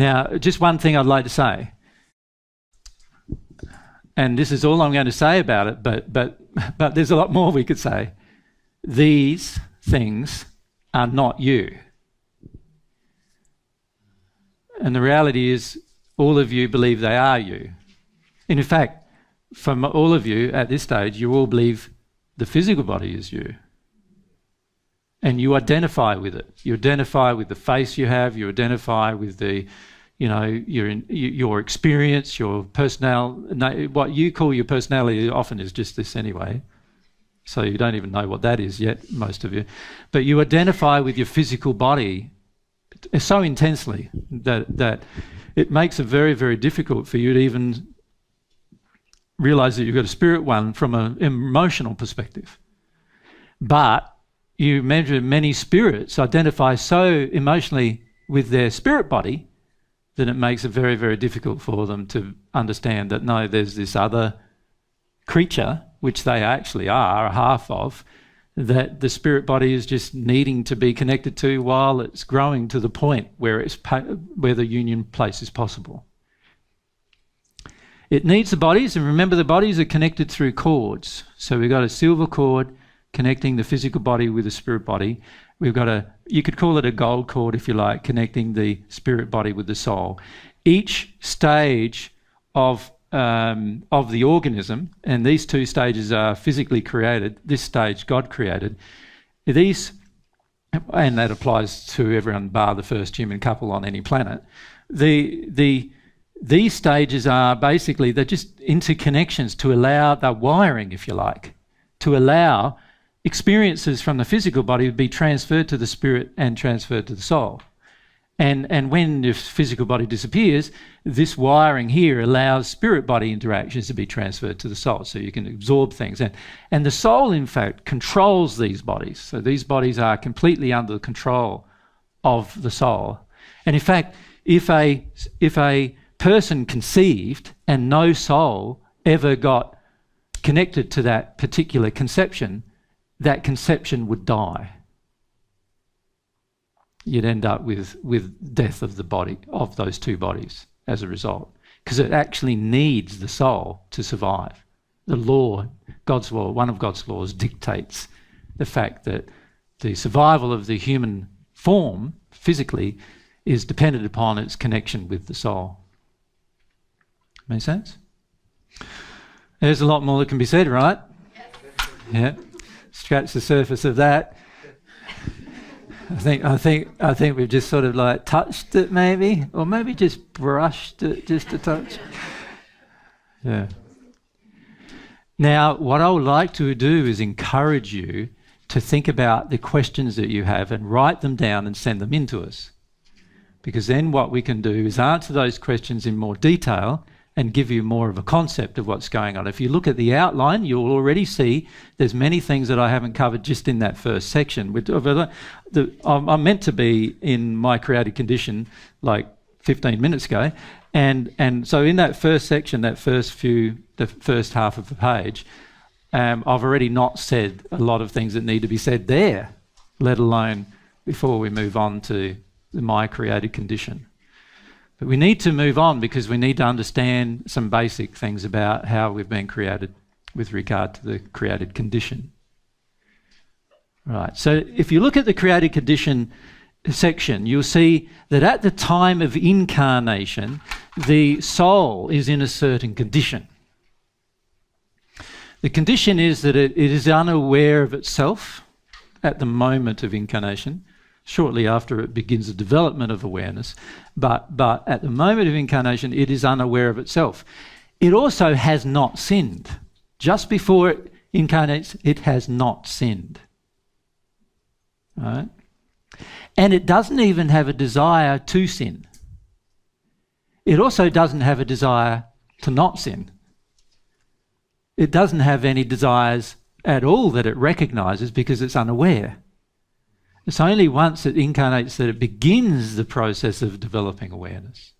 Now, just one thing I'd like to say, and this is all I'm going to say about it, but there's a lot more we could say. These things are not you. And the reality is, all of you believe they are you. And in fact, from all of you at this stage, you all believe the physical body is you. And you identify with it. You identify with the face you have. You identify with the, your experience, your personality. What you call your personality often is just this anyway. So you don't even know what that is yet, most of you. But you identify with your physical body so intensely that it makes it very, very difficult for you to even realise that you've got a spirit one from an emotional perspective. But you measure many spirits identify so emotionally with their spirit body that it makes it very, very difficult for them to understand that, no, there's this other creature, which they actually are a half of, that the spirit body is just needing to be connected to while it's growing to the point where the union place is possible. It needs the bodies, and remember the bodies are connected through cords. So we've got a silver cord connecting the physical body with the spirit body. We've got you could call it a gold cord if you like, connecting the spirit body with the soul. Each stage of the organism, and these two stages are physically created, this stage God created, these, and that applies to everyone bar the first human couple on any planet, these stages are basically, they're just interconnections to allow the wiring, if you like, to allow experiences from the physical body to be transferred to the spirit and transferred to the soul. And when the physical body disappears, this wiring here allows spirit body interactions to be transferred to the soul, so you can absorb things. And the soul, in fact, controls these bodies. So these bodies are completely under the control of the soul. And in fact, if a person conceived and no soul ever got connected to that particular conception, that conception would die. You'd end up with death of the body, of those two bodies as a result, because it actually needs the soul to survive. The law, God's law, one of God's laws dictates the fact that the survival of the human form physically is dependent upon its connection with the soul. Make sense? There's a lot more that can be said, right? Yeah. Scratch the surface of that. I think we've just sort of like touched it maybe, or maybe just brushed it just a touch. Yeah. Now, what I would like to do is encourage you to think about the questions that you have and write them down and send them in to us. Because then what we can do is answer those questions in more detail and give you more of a concept of what's going on. If you look at the outline, you'll already see there's many things that I haven't covered just in that first section. I'm meant to be in my created condition like 15 minutes ago, and so in that first section, the first half of the page, I've already not said a lot of things that need to be said there, let alone before we move on to my created condition. But we need to move on because we need to understand some basic things about how we've been created with regard to the created condition. Right, so if you look at the created condition section, you'll see that at the time of incarnation, the soul is in a certain condition. The condition is that it is unaware of itself at the moment of incarnation, shortly after it begins the development of awareness, but at the moment of incarnation, it is unaware of itself. It also has not sinned. Just before it incarnates, it has not sinned. Right? And it doesn't even have a desire to sin. It also doesn't have a desire to not sin. It doesn't have any desires at all that it recognises because it's unaware. It's only once it incarnates that it begins the process of developing awareness,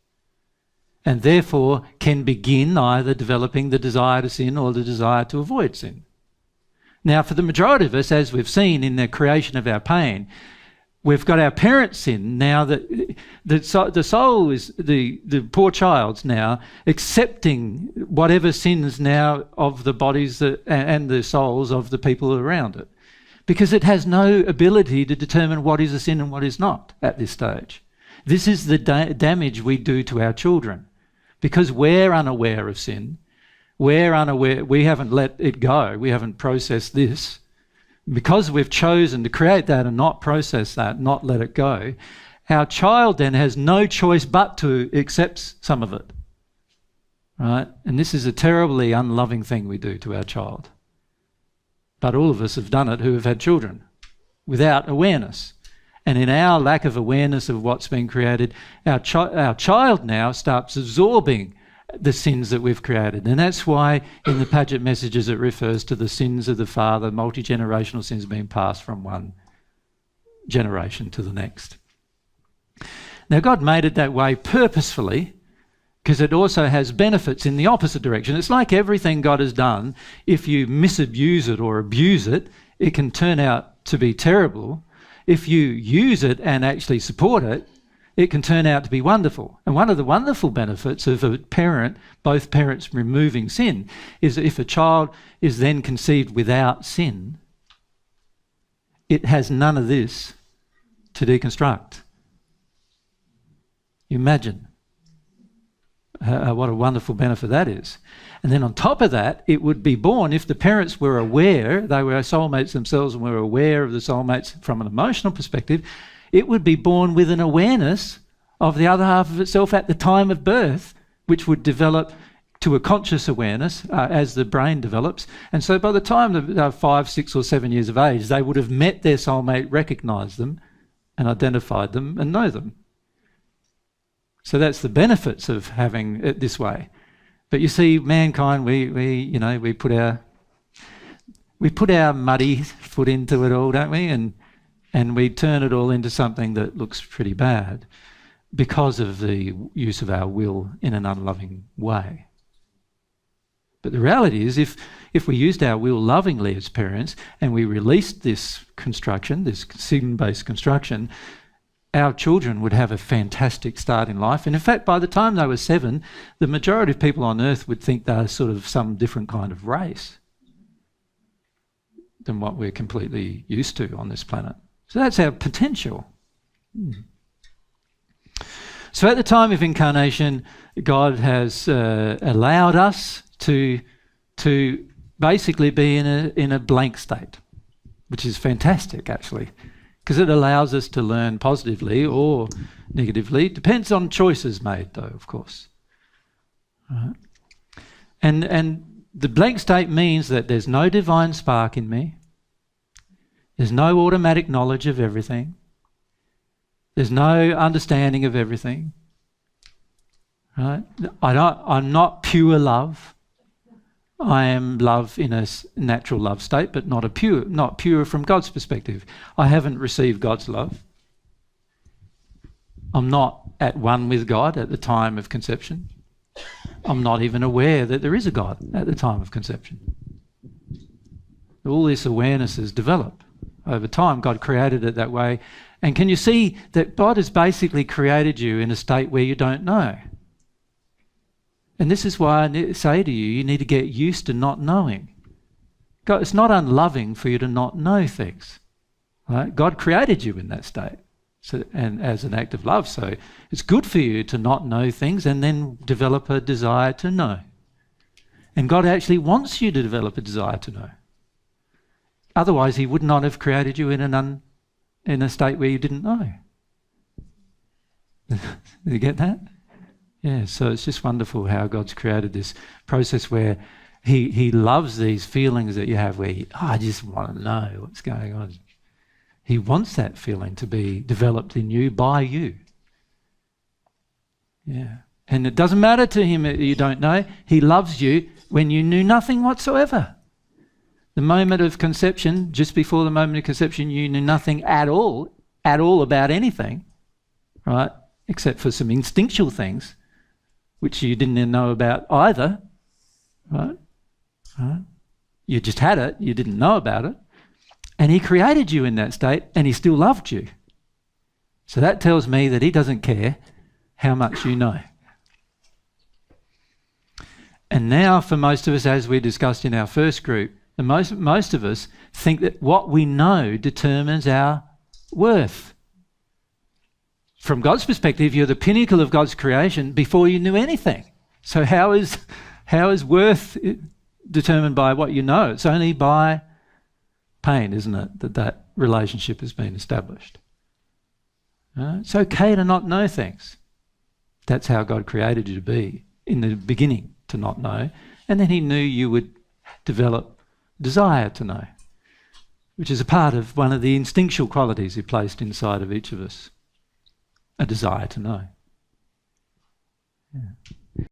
and therefore can begin either developing the desire to sin or the desire to avoid sin. Now, for the majority of us, as we've seen in the creation of our pain, We've got our parents' sin now, that the soul is the poor child's now accepting whatever sins now of the bodies and the souls of the people around it, because it has no ability to determine what is a sin and what is not at this stage. This is the damage we do to our children, because we're unaware of sin. We're unaware. We haven't let it go. We haven't processed this. Because we've chosen to create that and not process that, not let it go, our child then has no choice but to accept some of it, right? And this is a terribly unloving thing we do to our child. But all of us have done it who have had children without awareness. And in our lack of awareness of what's been created, our child now starts absorbing the sins that we've created. And that's why in the Paget messages it refers to the sins of the father, multi-generational sins being passed from one generation to the next. Now, God made it that way purposefully, because it also has benefits in the opposite direction. It's like everything God has done, if you misabuse it or abuse it, it can turn out to be terrible. If you use it and actually support it, it can turn out to be wonderful. And one of the wonderful benefits of a parent, both parents removing sin, is that if a child is then conceived without sin, it has none of this to deconstruct. You imagine what a wonderful benefit that is. And then on top of that, it would be born, if the parents were aware, they were soulmates themselves and were aware of the soulmates from an emotional perspective, it would be born with an awareness of the other half of itself at the time of birth, which would develop to a conscious awareness as the brain develops. And so by the time they're 5, 6 or 7 years of age, they would have met their soulmate, recognised them and identified them and know them. So that's the benefits of having it this way. But you see, mankind, we put our muddy foot into it all, don't we? And we turn it all into something that looks pretty bad because of the use of our will in an unloving way. But the reality is, if we used our will lovingly as parents and we released this construction, this sin-based construction, our children would have a fantastic start in life. And in fact, by the time they were 7, the majority of people on earth would think they're sort of some different kind of race than what we're completely used to on this planet. So that's our potential. So at the time of incarnation, God has allowed us to basically be in a blank state, which is fantastic actually, because it allows us to learn positively or negatively. Depends on choices made though, of course. Right. And the blank state means that there's no divine spark in me. There's no automatic knowledge of everything. There's no understanding of everything. Right? I'm not pure love. I am love in a natural love state, but not pure from God's perspective. I haven't received God's love. I'm not at one with God at the time of conception. I'm not even aware that there is a God at the time of conception. All this awareness is developed over time. God created it that way. And can you see that God has basically created you in a state where you don't know? And this is why I say to you, you need to get used to not knowing. God, it's not unloving for you to not know things. Right? God created you in that state, and as an act of love. So it's good for you to not know things and then develop a desire to know. And God actually wants you to develop a desire to know. Otherwise, he would not have created you in a state where you didn't know. You get that? Yeah, so it's just wonderful how God's created this process where he loves these feelings that you have where I just want to know what's going on. He wants that feeling to be developed in you by you. Yeah. And it doesn't matter to him that you don't know. He loves you when you knew nothing whatsoever. The moment of conception, just before the moment of conception, you knew nothing at all about anything, right? Except for some instinctual things, which you didn't know about either, right? You just had it, you didn't know about it. And he created you in that state and he still loved you. So that tells me that he doesn't care how much you know. And now for most of us, as we discussed in our first group, most of us think that what we know determines our worth. From God's perspective, you're the pinnacle of God's creation before you knew anything. So how is worth determined by what you know? It's only by pain, isn't it, that relationship has been established. It's okay to not know things. That's how God created you to be in the beginning, to not know. And then he knew you would develop desire to know, which is a part of one of the instinctual qualities he placed inside of each of us, a desire to know. Yeah.